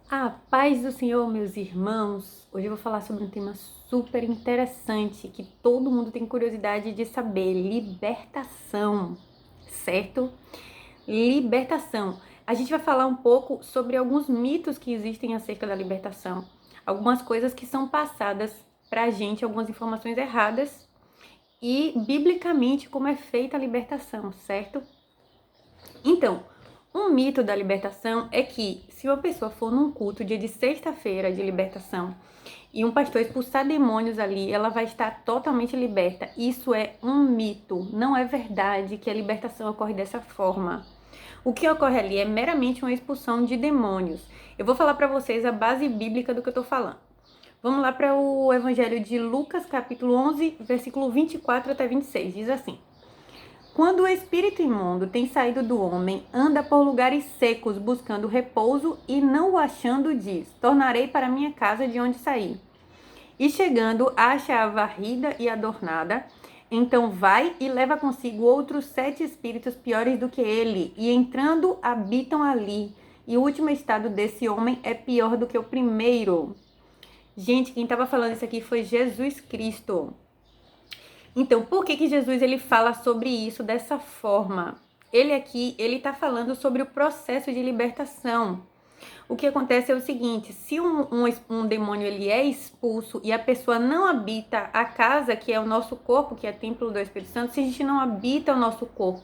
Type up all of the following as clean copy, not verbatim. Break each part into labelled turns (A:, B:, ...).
A: A paz do Senhor, meus irmãos. Hoje eu vou falar sobre um tema super interessante que todo mundo tem curiosidade de saber: libertação, certo? Libertação. A gente vai falar um pouco sobre alguns mitos que existem acerca da libertação, algumas coisas que são passadas pra gente, algumas informações erradas e biblicamente como é feita a libertação, certo? Então, um mito da libertação é que se uma pessoa for num culto dia de sexta-feira de libertação e um pastor expulsar demônios ali, ela vai estar totalmente liberta. Isso é um mito, não é verdade que a libertação ocorre dessa forma. O que ocorre ali é meramente uma expulsão de demônios. Eu vou falar para vocês a base bíblica do que eu estou falando. Vamos lá para o Evangelho de Lucas, capítulo 11, versículo 24 até 26. Diz assim: quando o espírito imundo tem saído do homem, anda por lugares secos buscando repouso e não o achando, diz: tornarei para minha casa de onde saí. E chegando, acha-a varrida e adornada. Então vai e leva consigo outros 7 espíritos piores do que ele, e entrando habitam ali. E o último estado desse homem é pior do que o primeiro. Gente, quem estava falando isso aqui foi Jesus Cristo. Então, por que Jesus ele fala sobre isso dessa forma? Ele está falando sobre o processo de libertação. O que acontece é o seguinte: se um demônio ele é expulso e a pessoa não habita a casa, que é o nosso corpo, que é templo do Espírito Santo, se a gente não habita o nosso corpo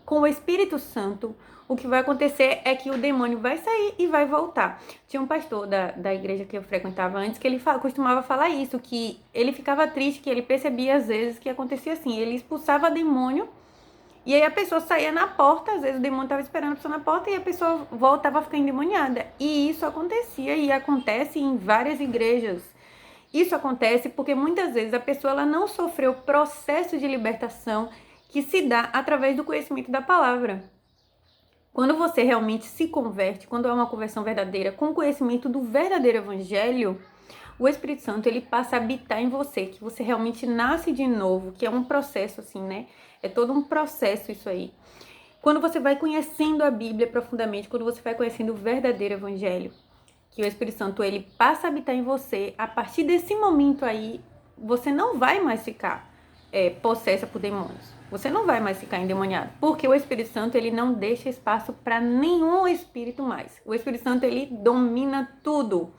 A: com o Espírito Santo, o que vai acontecer é que o demônio vai sair e vai voltar. Tinha um pastor da igreja que eu frequentava antes que ele costumava falar isso, que ele ficava triste, que ele percebia às vezes que acontecia assim, ele expulsava demônio e aí a pessoa saía na porta, às vezes o demônio estava esperando a pessoa na porta e a pessoa voltava a ficar endemoniada. E isso acontecia e acontece em várias igrejas. Isso acontece porque muitas vezes a pessoa ela não sofreu o processo de libertação que se dá através do conhecimento da palavra. Quando você realmente se converte, quando é uma conversão verdadeira, com o conhecimento do verdadeiro evangelho, o Espírito Santo ele passa a habitar em você, que você realmente nasce de novo, que é um processo assim, né? É todo um processo isso aí. Quando você vai conhecendo a Bíblia profundamente, quando você vai conhecendo o verdadeiro evangelho, que o Espírito Santo ele passa a habitar em você, a partir desse momento aí, você não vai mais ficar possessa por demônios. Você não vai mais ficar endemoniado, porque o Espírito Santo ele não deixa espaço para nenhum espírito mais. O Espírito Santo ele domina tudo.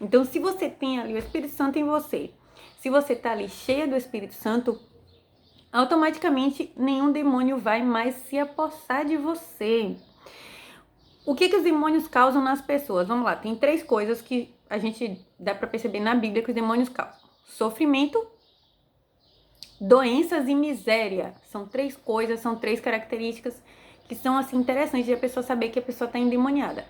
A: Então, se você tem ali o Espírito Santo em você, se você está ali cheia do Espírito Santo, automaticamente nenhum demônio vai mais se apossar de você. O que os demônios causam nas pessoas? Vamos lá, tem 3 coisas que a gente dá para perceber na Bíblia que os demônios causam: sofrimento, doenças e miséria. São 3 coisas, são 3 características que são assim interessantes de a pessoa saber que a pessoa está endemoniada.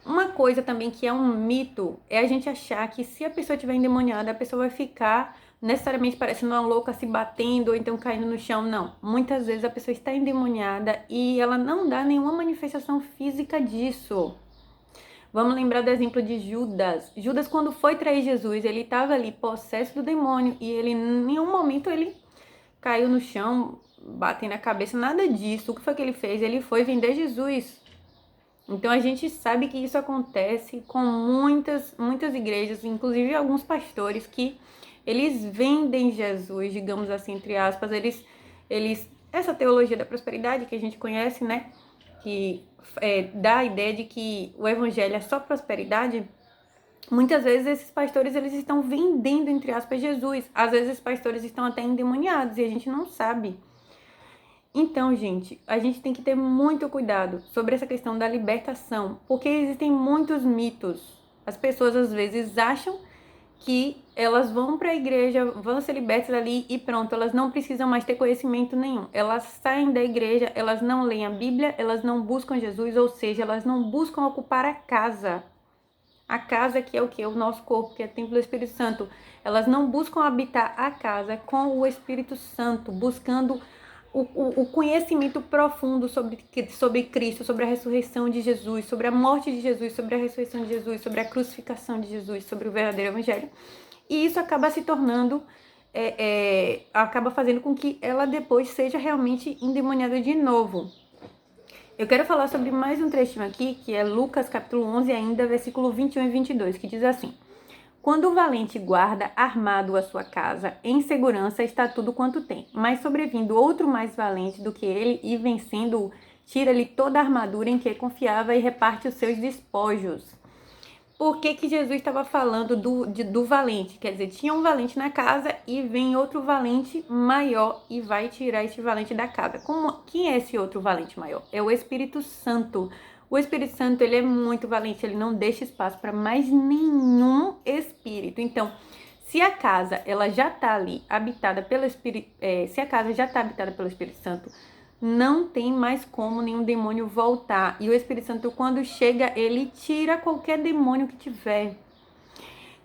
A: Uma coisa também que é um mito é a gente achar que se a pessoa estiver endemoniada, a pessoa vai ficar necessariamente parecendo uma louca, se batendo ou então caindo no chão. Não. Muitas vezes a pessoa está endemoniada e ela não dá nenhuma manifestação física disso. Vamos lembrar do exemplo de Judas. Judas, quando foi trair Jesus, ele estava ali possesso do demônio e ele, em nenhum momento, ele caiu no chão, batendo a cabeça, nada disso. O que foi que ele fez? Ele foi vender Jesus. Então a gente sabe que isso acontece com muitas igrejas, inclusive alguns pastores que eles vendem Jesus, digamos assim, entre aspas, essa teologia da prosperidade que a gente conhece, né? Que dá a ideia de que o evangelho é só prosperidade. Muitas vezes esses pastores eles estão vendendo, entre aspas, Jesus. Às vezes esses pastores estão até endemoniados e a gente não sabe. Então, gente, a gente tem que ter muito cuidado sobre essa questão da libertação, porque existem muitos mitos. As pessoas às vezes acham que elas vão para a igreja, vão ser libertas ali e pronto, elas não precisam mais ter conhecimento nenhum. Elas saem da igreja, elas não leem a Bíblia, elas não buscam Jesus, ou seja, elas não buscam ocupar a casa. A casa que é o que? O nosso corpo, que é o templo do Espírito Santo. Elas não buscam habitar a casa com o Espírito Santo, buscando o conhecimento profundo sobre Cristo, sobre a ressurreição de Jesus, sobre a morte de Jesus, sobre a ressurreição de Jesus, sobre a crucificação de Jesus, sobre o verdadeiro evangelho. E isso acaba se tornando, acaba fazendo com que ela depois seja realmente endemoniada de novo. Eu quero falar sobre mais um trechinho aqui, que é Lucas capítulo 11, ainda versículo 21 e 22, que diz assim: Quando o valente guarda armado a sua casa, em segurança está tudo quanto tem. Mas sobrevindo outro mais valente do que ele, e vencendo-o, tira-lhe toda a armadura em que confiava e reparte os seus despojos. Por que Jesus estava falando do valente? Quer dizer, tinha um valente na casa e vem outro valente maior e vai tirar esse valente da casa. Quem é esse outro valente maior? É o Espírito Santo. O Espírito Santo, ele é muito valente, ele não deixa espaço para mais nenhum espírito. Então, se a casa ela já está ali habitada pelo Espírito, se a casa já está habitada pelo Espírito Santo, não tem mais como nenhum demônio voltar. E o Espírito Santo, quando chega, ele tira qualquer demônio que tiver.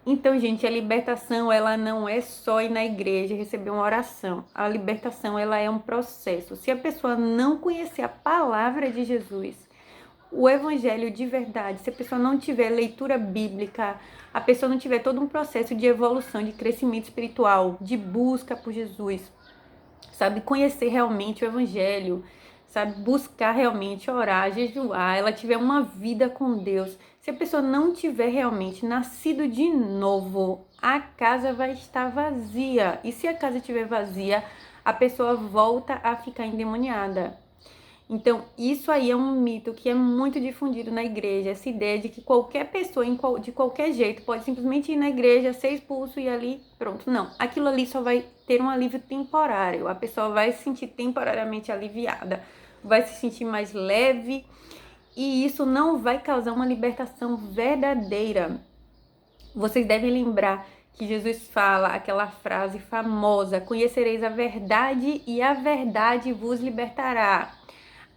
A: Então, gente, a libertação, ela não é só ir na igreja e receber uma oração. A libertação, ela é um processo. Se a pessoa não conhecer a palavra de Jesus, o evangelho de verdade, se a pessoa não tiver leitura bíblica, a pessoa não tiver todo um processo de evolução, de crescimento espiritual, de busca por Jesus, sabe, conhecer realmente o evangelho, sabe, buscar realmente orar, jejuar, ela tiver uma vida com Deus, se a pessoa não tiver realmente nascido de novo, a casa vai estar vazia. E se a casa estiver vazia, a pessoa volta a ficar endemoniada. Então, isso aí é um mito que é muito difundido na igreja, essa ideia de que qualquer pessoa, de qualquer jeito, pode simplesmente ir na igreja, ser expulso e ali, pronto. Não, aquilo ali só vai ter um alívio temporário, a pessoa vai se sentir temporariamente aliviada, vai se sentir mais leve, e isso não vai causar uma libertação verdadeira. Vocês devem lembrar que Jesus fala aquela frase famosa: conhecereis a verdade e a verdade vos libertará.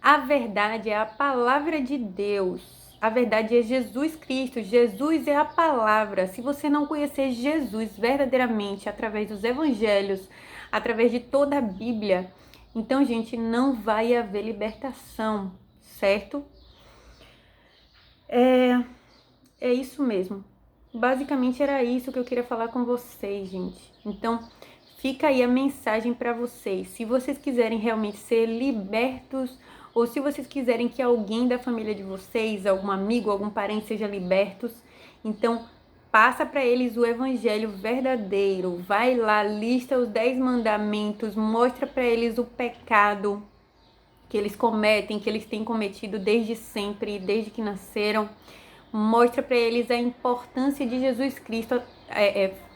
A: A verdade é a palavra de Deus. A verdade é Jesus Cristo. Jesus é a palavra. Se você não conhecer Jesus verdadeiramente através dos evangelhos, através de toda a Bíblia, então, gente, não vai haver libertação, certo? É isso mesmo. Basicamente era isso que eu queria falar com vocês, gente. Então, fica aí a mensagem para vocês. Se vocês quiserem realmente ser libertos, ou se vocês quiserem que alguém da família de vocês, algum amigo, algum parente seja libertos, então passa para eles o evangelho verdadeiro. Vai lá, lista os 10 mandamentos, mostra para eles o pecado que eles cometem, que eles têm cometido desde sempre, desde que nasceram. Mostra para eles a importância de Jesus Cristo,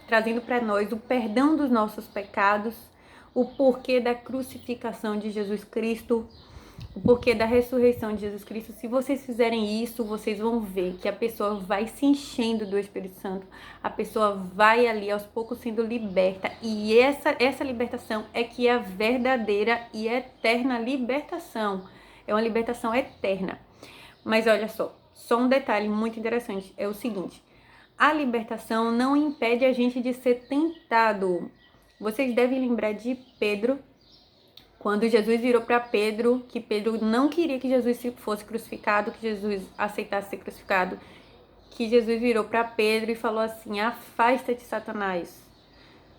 A: trazendo para nós o perdão dos nossos pecados, o porquê da crucificação de Jesus Cristo, o porquê da ressurreição de Jesus Cristo. Se vocês fizerem isso, vocês vão ver que a pessoa vai se enchendo do Espírito Santo, a pessoa vai ali aos poucos sendo liberta, e essa libertação é que é a verdadeira e eterna libertação, é uma libertação eterna. Mas olha só um detalhe muito interessante, é o seguinte: a libertação não impede a gente de ser tentado. Vocês devem lembrar de Pedro, quando Jesus virou para Pedro, que Pedro não queria que Jesus fosse crucificado, que Jesus aceitasse ser crucificado, que Jesus virou para Pedro e falou assim: afasta-te, Satanás.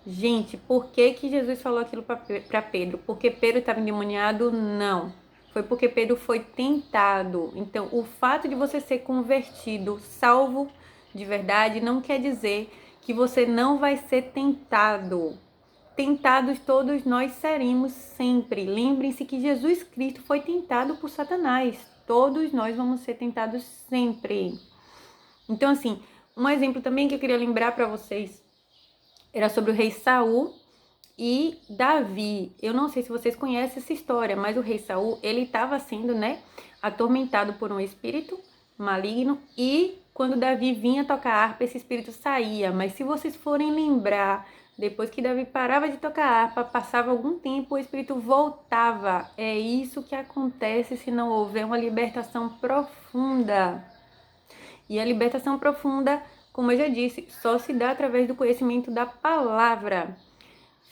A: Gente, por que Jesus falou aquilo para Pedro? Porque Pedro estava endemoniado? Não. Foi porque Pedro foi tentado. Então, o fato de você ser convertido, salvo de verdade, não quer dizer que você não vai ser tentado. Tentados todos nós seremos sempre. Lembrem-se que Jesus Cristo foi tentado por Satanás. Todos nós vamos ser tentados sempre. Então, assim, um exemplo também que eu queria lembrar para vocês era sobre o rei Saul e Davi. Eu não sei se vocês conhecem essa história, mas o rei Saul, ele estava sendo, atormentado por um espírito maligno, e quando Davi vinha tocar harpa, esse espírito saía. Mas se vocês forem lembrar, depois que Davi parava de tocar harpa, passava algum tempo, o espírito voltava. É isso que acontece se não houver uma libertação profunda. E a libertação profunda, como eu já disse, só se dá através do conhecimento da palavra.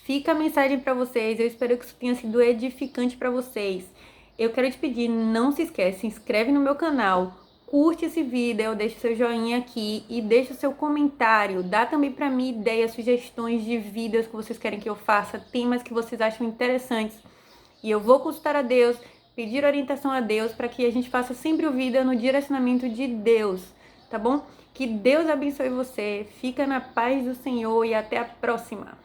A: Fica a mensagem para vocês, eu espero que isso tenha sido edificante para vocês. Eu quero te pedir, não se esquece, se inscreve no meu canal, curte esse vídeo, deixa seu joinha aqui e deixa o seu comentário. Dá também para mim ideias, sugestões de vídeos que vocês querem que eu faça, temas que vocês acham interessantes. E eu vou consultar a Deus, pedir orientação a Deus para que a gente faça sempre o vida no direcionamento de Deus, tá bom? Que Deus abençoe você, fica na paz do Senhor e até a próxima!